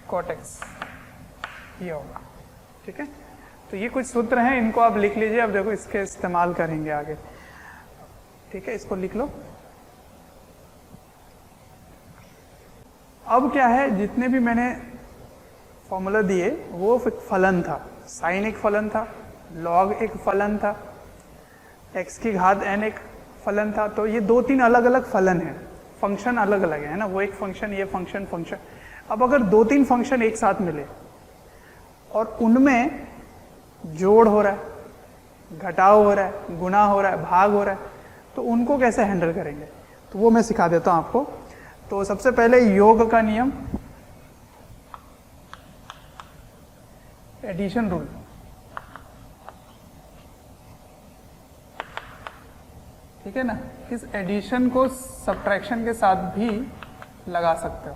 cot x, ये होगा, ठीक है। तो ये कुछ सूत्र हैं, इनको आप लिख लीजिए। अब देखो इसके इस्तेमाल करेंगे आगे, ठीक है, इसको लिख लो। अब क्या है, जितने भी मैंने फॉर्मूला दिए वो एक फलन था, साइन एक फलन था, लॉग एक फलन था, एक्स की घात n एक फलन था। तो ये 2-3 अलग अलग फलन है, फंक्शन अलग अलग है ना, वो एक फंक्शन, ये फंक्शन, फंक्शन। अब अगर 2-3 फंक्शन एक साथ मिले और उनमें जोड़ हो रहा है, घटाव हो रहा है, गुणा हो रहा है, भाग हो रहा है, तो उनको कैसे हैंडल करेंगे, तो वो मैं सिखा देता हूं आपको। तो सबसे पहले योग का नियम, एडिशन रूल, ठीक है ना। इस एडिशन को सब्ट्रैक्शन के साथ भी लगा सकते हो,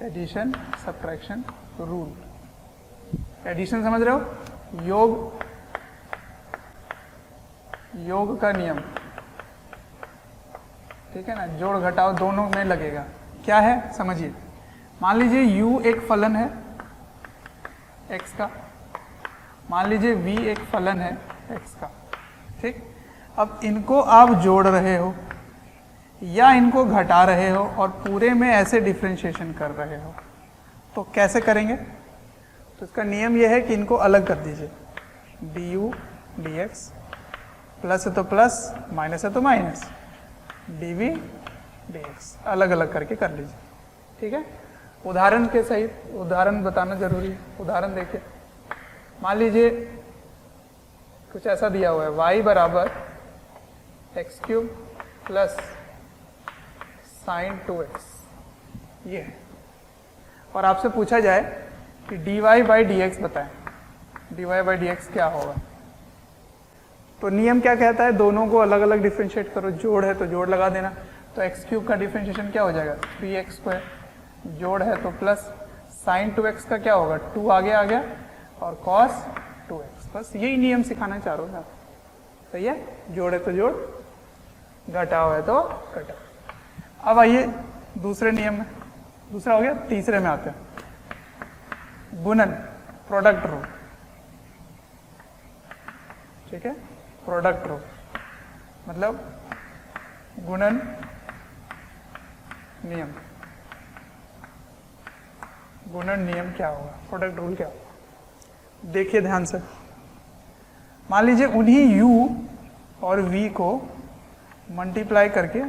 एडिशन सब्ट्रैक्शन रूल। एडिशन समझ रहे हो, योग, योग का नियम, ठीक है ना, जोड़ घटाव दोनों में लगेगा। क्या है समझिए, मान लीजिए u एक फलन है x का, मान लीजिए v एक फलन है x का, ठीक। अब इनको आप जोड़ रहे हो या इनको घटा रहे हो और पूरे में ऐसे डिफ्रेंशिएशन कर रहे हो, तो कैसे करेंगे? तो इसका नियम यह है कि इनको अलग कर दीजिए, du dx, प्लस है तो प्लस, माइनस है तो माइनस, dv dx, अलग अलग करके कर लीजिए, ठीक है। उदाहरण के सहित, उदाहरण बताना जरूरी है। उदाहरण देखिए, मान लीजिए कुछ ऐसा दिया हुआ है, y बराबर x cube plus sign 2x, ये है, और आपसे पूछा जाए कि dy बाई डी एक्स बताएं, dy बाई डी एक्स क्या होगा? तो नियम क्या कहता है, दोनों को अलग अलग डिफ्रेंशिएट करो, जोड़ है तो जोड़ लगा देना, तो एक्स क्यूब का डिफ्रेंशिएशन क्या हो जाएगा 3x स्क्वायर, जोड़ है तो प्लस, साइन 2x का क्या होगा 2 आगे आ गया और कॉस 2x, बस यही नियम सिखाना चाह रहा हूँ मैं, सही है। जोड़ है तो जोड़, घटाव है तो घटाव। अब आइए दूसरे नियम में, दूसरा हो गया, तीसरे में आते हैं, गुणन, प्रोडक्ट रूल, ठीक है। प्रोडक्ट रूल मतलब गुणन नियम, गुणन नियम क्या होगा, प्रोडक्ट रूल क्या होगा? देखिए ध्यान से, मान लीजिए उन्हीं u और v को मल्टीप्लाई करके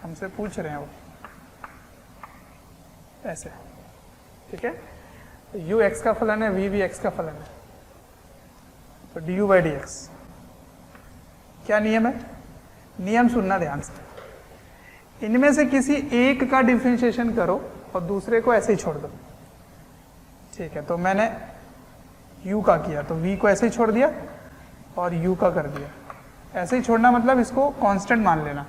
हमसे पूछ रहे हैं वो, ऐसे, ठीक है। u x का फलन है, v भी x का फलन है, तो du बाई डी एक्स, क्या नियम है? नियम सुनना ध्यान से, इनमें से किसी एक का डिफरेंशिएशन करो और दूसरे को ऐसे ही छोड़ दो, ठीक है। तो मैंने u का किया तो v को ऐसे ही छोड़ दिया और u का कर दिया, ऐसे ही छोड़ना मतलब इसको कांस्टेंट मान लेना,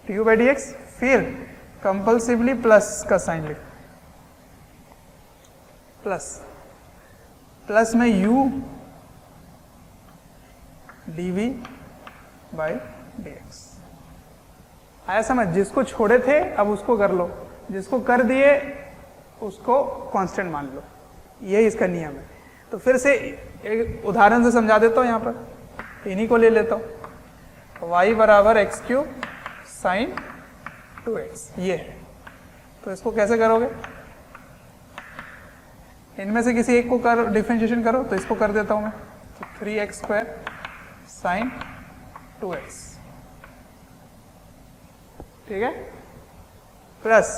du बाई डी एक्स, फिर कंपल्सिवली प्लस का साइन लिख, प्लस, प्लस में u dv बाई dx, आया समझ? जिसको छोड़े थे अब उसको कर लो, जिसको कर दिए उसको कांस्टेंट मान लो, यही इसका नियम है। तो फिर से एक उदाहरण से समझा देता हूँ, यहाँ पर इन्हीं को ले लेता हूँ, y बराबर एक्स क्यूब साइन 2x, ये है। तो इसको कैसे करोगे? इनमें से किसी एक को कर डिफरेंशिएशन करो, तो इसको कर देता हूँ मैं, तो 3x स्क्वायर साइन 2x, ठीक है, प्लस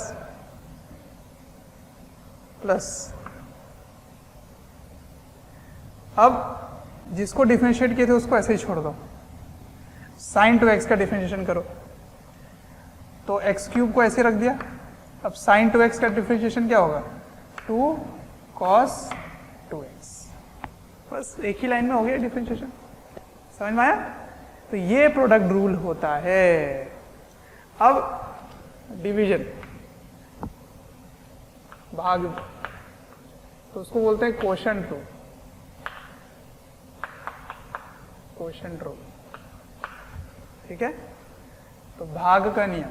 प्लस, अब जिसको डिफरेंशिएट किए थे उसको ऐसे ही छोड़ दो, साइन 2x का डिफरेंशिएशन करो, तो एक्स क्यूब को ऐसे रख दिया, अब साइन 2x का डिफरेंशिएशन क्या होगा 2 कॉस 2x, बस एक ही लाइन में हो गया डिफरेंशिएशन, समझ में आया? तो ये प्रोडक्ट रूल होता है। अब डिवीजन, भाग, तो उसको बोलते हैं क्वोशंट रूल, क्वोशंट रूल, ठीक है। तो भाग का नियम,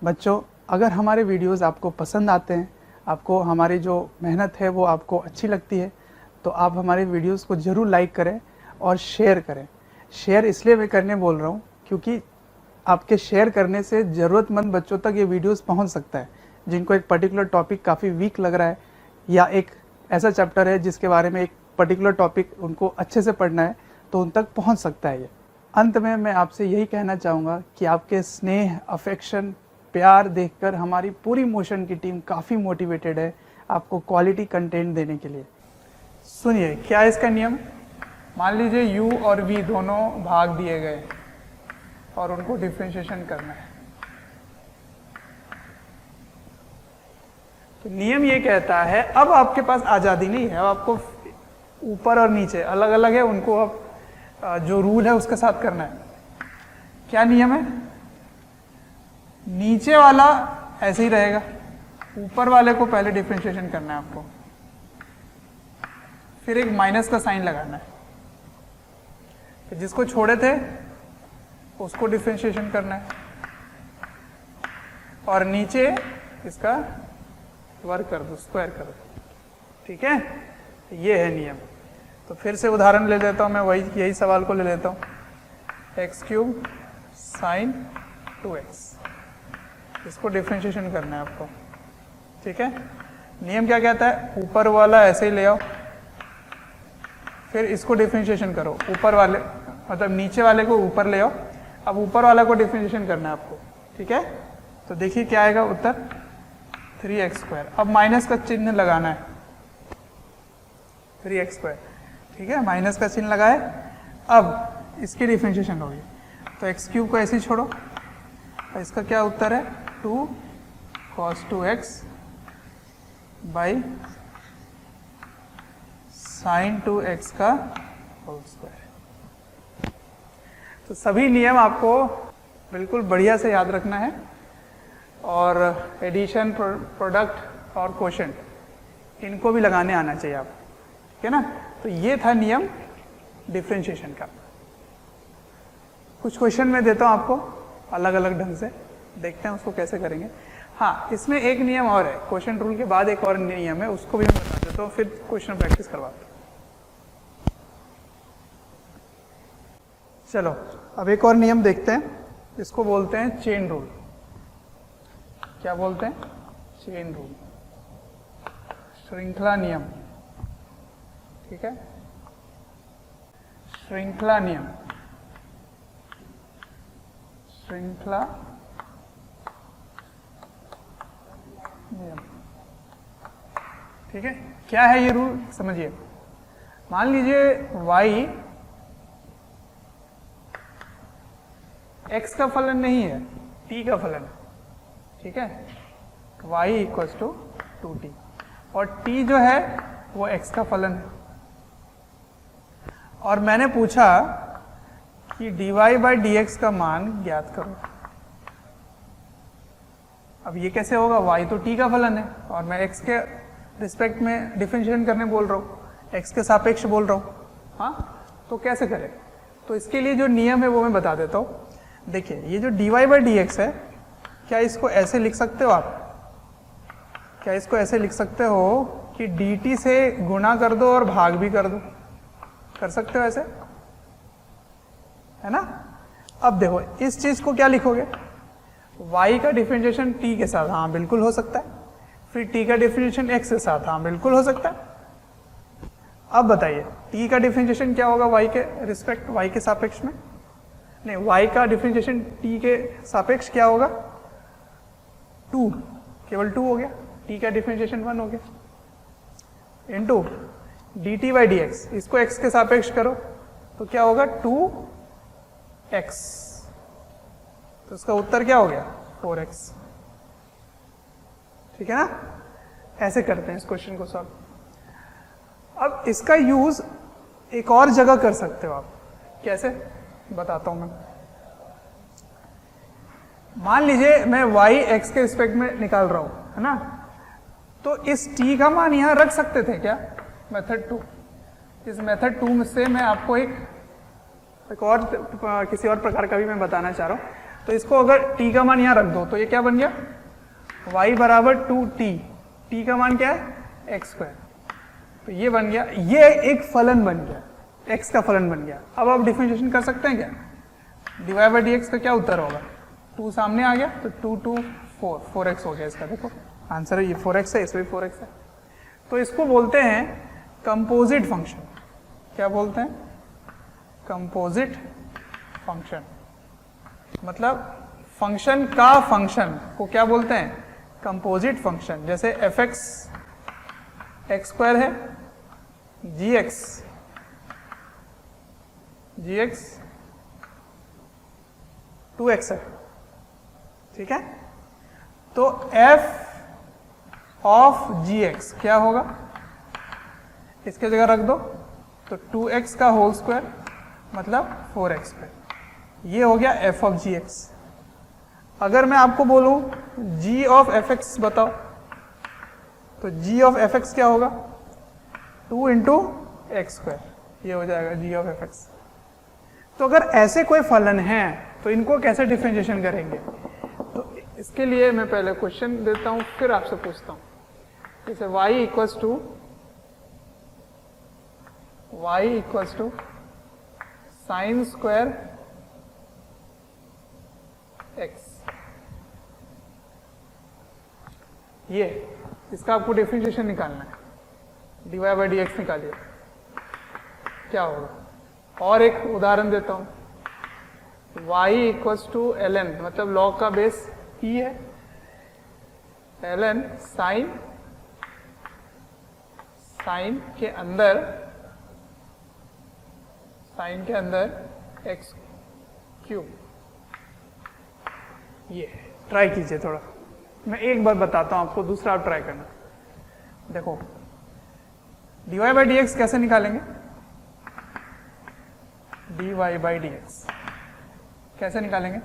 बच्चों अगर हमारे वीडियोस आपको पसंद आते हैं, आपको हमारी जो मेहनत है वो आपको अच्छी लगती है, तो आप हमारे वीडियोस को ज़रूर लाइक करें और शेयर करें। शेयर इसलिए मैं करने बोल रहा हूँ क्योंकि आपके शेयर करने से ज़रूरतमंद बच्चों तक ये वीडियोस पहुँच सकता है, जिनको एक पर्टिकुलर टॉपिक काफ़ी वीक लग रहा है या एक ऐसा चैप्टर है जिसके बारे में एक पर्टिकुलर टॉपिक उनको अच्छे से पढ़ना है, तो उन तक पहुँच सकता है ये। अंत में मैं आपसे यही कहना चाहूँगा कि आपके स्नेह, अफेक्शन, प्यार देखकर हमारी पूरी मोशन की टीम काफ़ी मोटिवेटेड है आपको क्वालिटी कंटेंट देने के लिए। सुनिए क्या है इसका नियम। मान लीजिए u और v दोनों भाग दिए गए और उनको डिफरेंशिएशन करना है, तो नियम ये कहता है अब आपके पास आज़ादी नहीं है, अब आपको ऊपर और नीचे अलग अलग है, उनको अब जो रूल है उसके साथ करना है। क्या नियम है? नीचे वाला ऐसे ही रहेगा, ऊपर वाले को पहले डिफरेंशिएशन करना है आपको, फिर एक माइनस का साइन लगाना है, फिर जिसको छोड़े थे उसको डिफरेंशिएशन करना है, और नीचे इसका वर्ग कर दो, स्क्वायर कर दो। ठीक है, ये है नियम। तो फिर से उदाहरण ले लेता हूँ मैं, वही यही सवाल को ले लेता हूँ। एक्स क्यूब साइन 2x, इसको डिफरेंशिएशन करना है आपको। ठीक है, नियम क्या कहता है, ऊपर वाला ऐसे ही ले आओ, फिर इसको डिफरेंशिएशन करो, ऊपर वाले मतलब नीचे वाले को ऊपर ले आओ, अब ऊपर वाला को डिफरेंशिएशन करना है आपको। ठीक है, तो देखिए क्या आएगा उत्तर, 3x²। अब माइनस का चिन्ह लगाना है, 3x²। ठीक है, माइनस का चिन्ह लगाए, अब इसकी डिफरेंशिएशन होगी, तो x³ को ऐसे ही छोड़ो, और इसका क्या उत्तर है, 2 cos 2x by sin 2x का होल स्क्वायर। तो सभी नियम आपको बिल्कुल बढ़िया से याद रखना है, और एडिशन, प्रोडक्ट और कोशेंट इनको भी लगाने आना चाहिए आपको। ठीक है ना, तो ये था नियम डिफरेंशिएशन का। कुछ क्वेश्चन मैं देता हूँ आपको अलग अलग ढंग से, देखते हैं उसको कैसे करेंगे। हाँ, इसमें एक नियम और है, क्वेश्चन रूल के बाद एक और नियम है, उसको भी मैं बता देता हूँ, फिर क्वेश्चन प्रैक्टिस करवाता हूँ। चलो अब एक और नियम देखते हैं, इसको बोलते हैं चेन रूल। क्या बोलते हैं, चेन रूल, श्रृंखला नियम। ठीक है, श्रृंखला नियम, श्रृंखला नियम। ठीक है, क्या है ये रूल, समझिए। मान लीजिए y x का फलन नहीं है, t का फलन है। ठीक है, y = 2t, और t जो है वो x का फलन है, और मैंने पूछा कि dy/dx का मान ज्ञात करो। अब ये कैसे होगा, y तो t का फलन है, और मैं x के रिस्पेक्ट में डिफरेंशिएशन करने बोल रहा हूँ, x के सापेक्ष बोल रहा हूँ। हाँ, तो कैसे करें, तो इसके लिए जो नियम है वो मैं बता देता हूँ। देखिए, ये जो dy/dx है, क्या इसको ऐसे लिख सकते हो आप, क्या इसको ऐसे लिख सकते हो कि dt से गुणा कर दो और भाग भी कर दो, कर सकते हो ऐसे, है ना। अब देखो इस चीज को क्या लिखोगे, y का डिफरेंशिएशन t के साथ, हाँ बिल्कुल हो सकता है, फिर t का डिफरेंशिएशन x के साथ, हाँ बिल्कुल हो सकता है। अब बताइए t का डिफरेंशिएशन क्या होगा y के रिस्पेक्ट, y के सापेक्ष में, नहीं, y का डिफरेंशिएशन t के सापेक्ष क्या होगा, 2, केवल 2 हो गया, t का डिफरेंशिएशन 1 हो गया, इनटू dt/dx, इसको x के सापेक्ष करो तो क्या होगा, 2x, तो इसका उत्तर क्या हो गया, 4x। ठीक है ना, ऐसे करते हैं इस क्वेश्चन को सॉल्व। अब इसका यूज एक और जगह कर सकते हो आप, कैसे बताता हूं मैं। मान लीजिए मैं y x के रिस्पेक्ट में निकाल रहा हूं, है ना, तो इस t का मान यहां रख सकते थे क्या, मेथड 2। इस मेथड 2 से मैं आपको एक और किसी और प्रकार का भी मैं बताना चाह रहा हूं। तो इसको अगर t का मान यहां रख दो तो ये क्या बन गया, y = 2t, t का मान क्या है, x², तो ये बन गया, ये एक फलन बन गया, x का फलन बन गया। अब आप डिफरेंशिएशन कर सकते हैं क्या, dy/dx का क्या उत्तर होगा, 2 सामने आ गया, तो 2 2 4x हो गया इसका। देखो आंसर ये 4x है, इसमें भी 4x है। तो इसको बोलते हैं कंपोजिट फंक्शन। क्या बोलते हैं, कंपोजिट फंक्शन, मतलब फंक्शन का फंक्शन को क्या बोलते हैं, कंपोजिट फंक्शन। जैसे f(x) x² है, g(x) 2x है। ठीक है, तो f ऑफ gx क्या होगा, इसके जगह रख दो, तो 2x का होल स्क्वायर मतलब 4x², ये हो गया f ऑफ gx। अगर मैं आपको बोलूं g ऑफ fx बताओ, तो g ऑफ fx क्या होगा, 2 × एक्स स्क्वायर, ये हो जाएगा जी ऑफ एफ एक्स। तो अगर ऐसे कोई फलन है तो इनको कैसे डिफरेंशिएशन करेंगे? तो इसके लिए मैं पहले क्वेश्चन देता हूं, फिर आपसे पूछता हूं। जैसे y equals to sine square x, ये इसका आपको डिफरेंशिएशन निकालना है, dy बाई डी एक्स निकालिए क्या होगा। और एक उदाहरण देता हूं, y इक्वल्स टू ln, मतलब लॉग का बेस e है, ln साइन के अंदर एक्स क्यूब। ये ट्राई कीजिए थोड़ा, मैं एक बार बताता हूं आपको, दूसरा आप ट्राई करना। देखो dy बाई डी एक्स कैसे निकालेंगे? dy बाई डी एक्स कैसे निकालेंगे?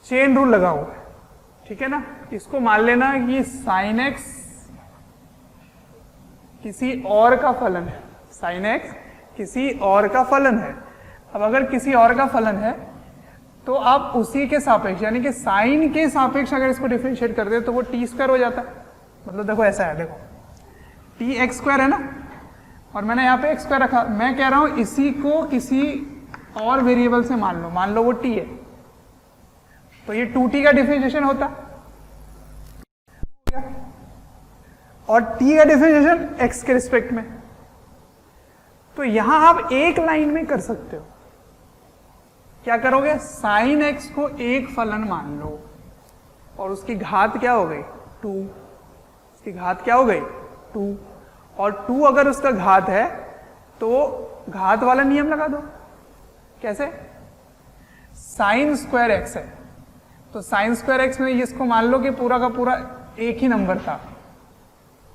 चेन रूल लगा हुआ है, ठीक है ना। इसको मान लेना कि साइन एक्स किसी और का फलन है, साइन एक्स किसी और का फलन है। अब अगर किसी और का फलन है तो आप उसी के सापेक्ष, यानी कि साइन के सापेक्ष अगर इसको डिफरेंशिएट कर दे तो वो टी स्क्वायर हो जाता है। मतलब देखो ऐसा है, देखो टी एक्स स्क्वायर है ना, और मैंने यहाँ पे एक्स स्क्वायर रखा। मैं कह रहा हूं इसी को किसी और वेरिएबल से मान लो वो टी है, तो ये 2t का डिफरेंशिएशन होता, और t का डिफरेंशिएशन x के रिस्पेक्ट में। तो यहां आप एक लाइन में कर सकते हो। क्या करोगे? साइन x को एक फलन मान लो और उसकी घात क्या हो गई? 2। उसकी घात क्या हो गई? 2। और 2 अगर उसका घात है तो घात वाला नियम लगा दो। कैसे? साइन स्क्वायर एक्स है, तो साइन स्क्वायर एक्स में इसको मान लो कि पूरा का पूरा एक ही नंबर था,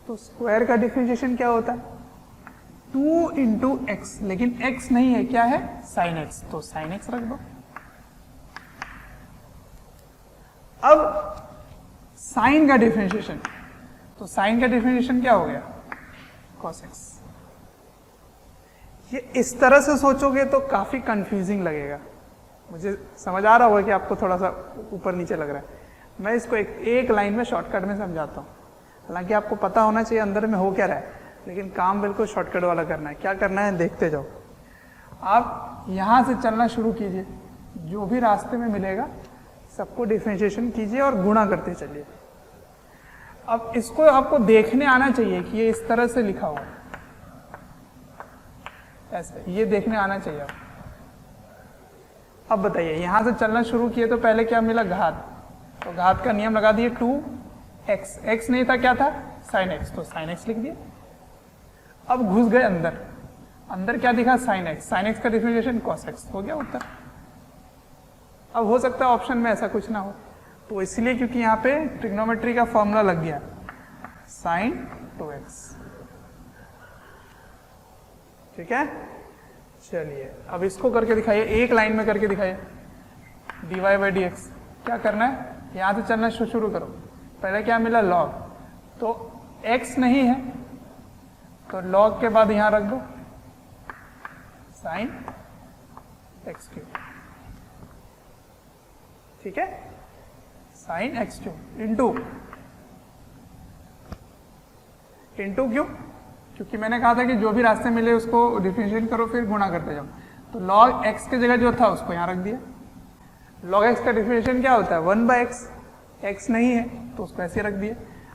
तो स्क्वायर का डिफरेंशिएशन क्या होता है? 2 इंटू एक्स, लेकिन x नहीं है, क्या है? साइन एक्स, तो साइन एक्स रख दो। अब साइन का डिफरेंशिएशन, तो साइन का डिफरेंशिएशन क्या हो गया? cos x। ये इस तरह से सोचोगे तो काफी कंफ्यूजिंग लगेगा, मुझे समझ आ रहा होगा कि आपको थोड़ा सा ऊपर नीचे लग रहा है। मैं इसको एक लाइन में शॉर्टकट में समझाता हूँ। हालांकि आपको पता होना चाहिए अंदर में हो क्या रहा है, लेकिन काम बिल्कुल शॉर्टकट वाला करना है। क्या करना है देखते जाओ। आप यहां से चलना शुरू कीजिए, जो भी रास्ते में मिलेगा सबको डिफरेंशिएशन कीजिए और गुणा करते चलिए। अब इसको आपको देखने आना चाहिए कि ये इस तरह से लिखा हुआ है, ऐसे ये देखने आना चाहिए आपको। अब बताइए, यहां से चलना शुरू किए तो पहले क्या मिला? घात। तो घात का नियम लगा दिए 2x, x नहीं था, क्या था? साइन x, तो साइन x लिख दिए। अब घुस गए अंदर, अंदर क्या दिखा? साइन x, साइन x का डिफरेंशिएशन cos x, हो गया उत्तर। अब हो सकता है ऑप्शन में ऐसा कुछ ना हो, तो इसलिए क्योंकि यहाँ पे ट्रिग्नोमेट्री का फॉर्मूला लग गया, साइन 2x। ठीक है, चलिए अब इसको करके दिखाइए, एक लाइन में करके दिखाइए। dy बाई डी एक्स क्या करना है? यहां से चलना शुरू करो। पहले क्या मिला? log, तो x नहीं है तो log के बाद यहां रख दो साइन एक्स क्यूब। ठीक है, साइन एक्स क्यूब इंटू क्यों? क्योंकि मैंने कहा था कि जो भी रास्ते मिले उसको डिफरेंशिएट करो फिर गुणा करते जाओ। तो log x की जगह जो था उसको यहां रख दिया। log x का डिफरेंशिएशन क्या होता है? 1/x, x नहीं है तो उसको ऐसे रख दिया।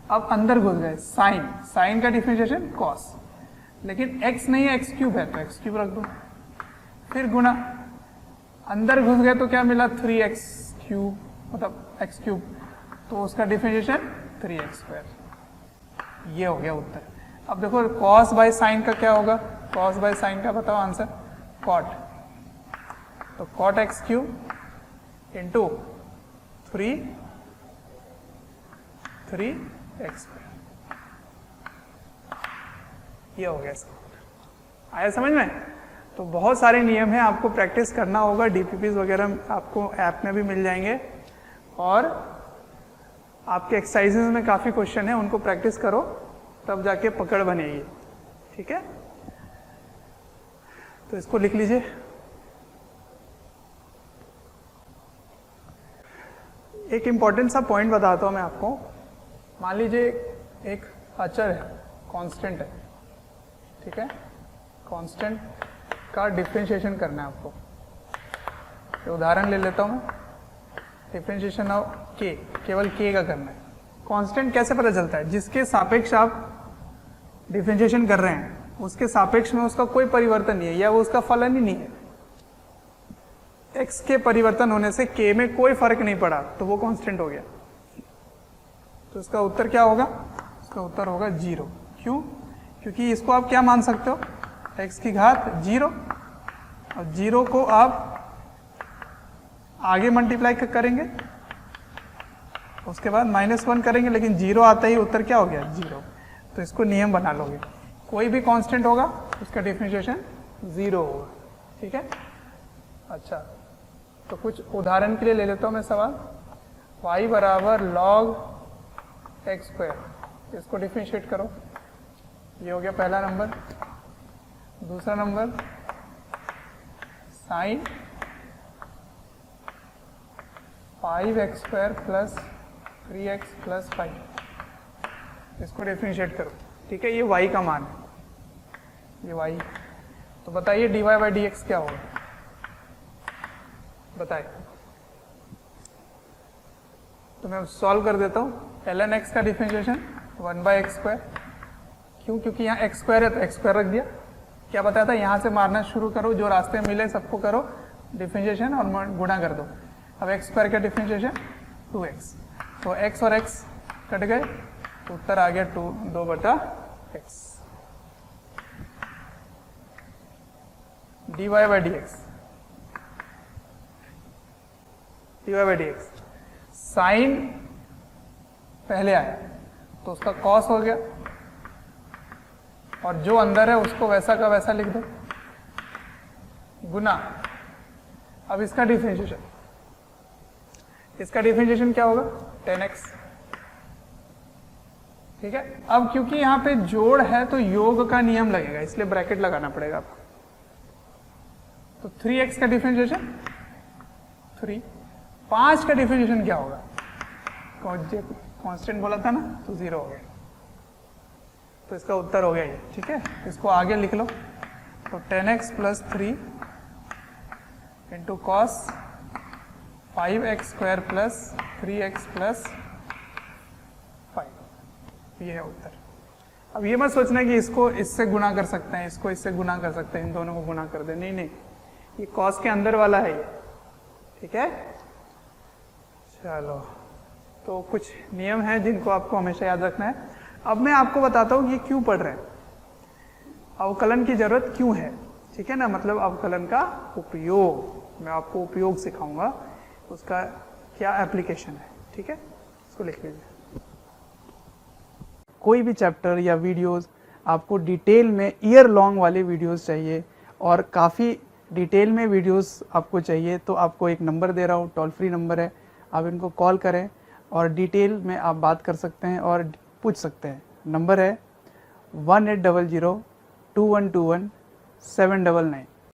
अब अंदर घुस गए, साइन, साइन का डिफरेंशिएशन cos, लेकिन x नहीं है, x क्यूब है तो x क्यूब रख दो। फिर गुणा, अंदर घुस गए तो क्या मिला? 3x क्यूब, मतलब x क्यूब, तो उसका डिफरेंशिएशन 3x स्क्वायर। ये हो गया उत्तर। अब देखो cos बाय साइन का क्या होगा? cos बाय साइन का बताओ आंसर? cot, तो cot x cube into 3x square. ये हो गया। आया समझ में? तो बहुत सारे नियम हैं, आपको प्रैक्टिस करना होगा। डीपीपीज वगैरह आपको ऐप में भी मिल जाएंगे, और आपके एक्सरसाइजेज में काफ़ी क्वेश्चन है, उनको प्रैक्टिस करो तब जाके पकड़ बनेगी। ठीक है, तो इसको लिख लीजिए। एक इंपॉर्टेंट सा पॉइंट बताता हूं मैं आपको। मान लीजिए एक अचर है, कांस्टेंट है, ठीक है, कांस्टेंट का डिफरेंशिएशन करना है आपको। तो उदाहरण ले लेता हूं, डिफरेंशिएशन ऑफ के, केवल के का करना है। कांस्टेंट कैसे पता चलता है? जिसके सापेक्ष आप डिफरेंशिएशन कर रहे हैं उसके सापेक्ष में उसका कोई परिवर्तन नहीं है या वो उसका फलन ही नहीं है। x के परिवर्तन होने से k में कोई फर्क नहीं पड़ा तो वो कांस्टेंट हो गया। तो इसका उत्तर क्या होगा? इसका उत्तर होगा 0। क्यों? क्योंकि इसको आप क्या मान सकते हो? x की घात 0, और 0 को आप आगे मल्टीप्लाई करेंगे, उसके बाद -1 करेंगे, लेकिन 0 आता ही उत्तर क्या हो गया? 0। तो इसको नियम बना लोगे, कोई भी कांस्टेंट होगा उसका डिफरेंशिएशन 0 होगा। ठीक है, अच्छा, तो कुछ उदाहरण के लिए ले लेता हूं मैं सवाल। y बराबर log x², इसको डिफरेंशिएट करो। ये हो गया पहला नंबर। दूसरा number sign 5x² plus 3x plus 5, इसको डिफरेंशिएट करो। ठीक है, ये y का मान है, ये y। तो बताइए dy/dx क्या होगा? बताइए। तो मैं सॉल्व कर देता हूँ। ln x का डिफरेंशिएशन 1/x²। क्यों? क्योंकि यहाँ x² है तो x² रख दिया। क्या बताया था? यहाँ से मारना शुरू करो, जो रास्ते मिले सबको करो डिफरेंशिएशन और गुणा कर दो। अब x² का डिफरेंशिएशन 2x, तो x और x कट गए, तो उत्तर आ गया 2/x। dy/dx, साइन पहले आया तो उसका कॉस हो गया, और जो अंदर है उसको वैसा का वैसा लिख दो, गुना। अब इसका डिफरेंशिएशन, इसका डिफरेंशिएशन क्या होगा? 10x। ठीक है, अब क्योंकि यहां पे जोड़ है तो योग का नियम लगेगा, इसलिए ब्रैकेट लगाना पड़ेगा आपको। तो 3x का डिफरेंशिएशन 3। 5 का डिफरेंशिएशन क्या होगा? कांस्टेंट बोला था ना, तो 0 हो गया। तो इसका उत्तर हो गया ये। ठीक है, इसको आगे लिख लो। तो 10x plus 3 into cos 5x² plus 3x plus 5, ये है उत्तर। अब ये मत सोचना कि इसको इससे गुणा कर सकते हैं, इसको इससे गुणा कर सकते हैं, इन दोनों को गुणा कर दे। नहीं, ये कॉस के अंदर वाला है ये। ठीक है, चलो, तो कुछ नियम हैं जिनको आपको हमेशा याद रखना है। अब मैं आपको बताता हूँ ये क्यों पढ़ रहे हैं, अवकलन की जरूरत क्यों है। ठीक है ना, मतलब अवकलन का उपयोग, मैं आपको उपयोग सिखाऊंगा, उसका क्या एप्लीकेशन है। ठीक है, इसको लिख लीजिए। कोई भी चैप्टर या वीडियोस आपको डिटेल में ईयर लॉन्ग वाले वीडियोस चाहिए और काफ़ी डिटेल में वीडियोस आपको चाहिए, तो आपको एक नंबर दे रहा हूँ, टोल फ्री नंबर है, आप इनको कॉल करें और डिटेल में आप बात कर सकते हैं और पूछ सकते हैं। नंबर है 1800 2121 799।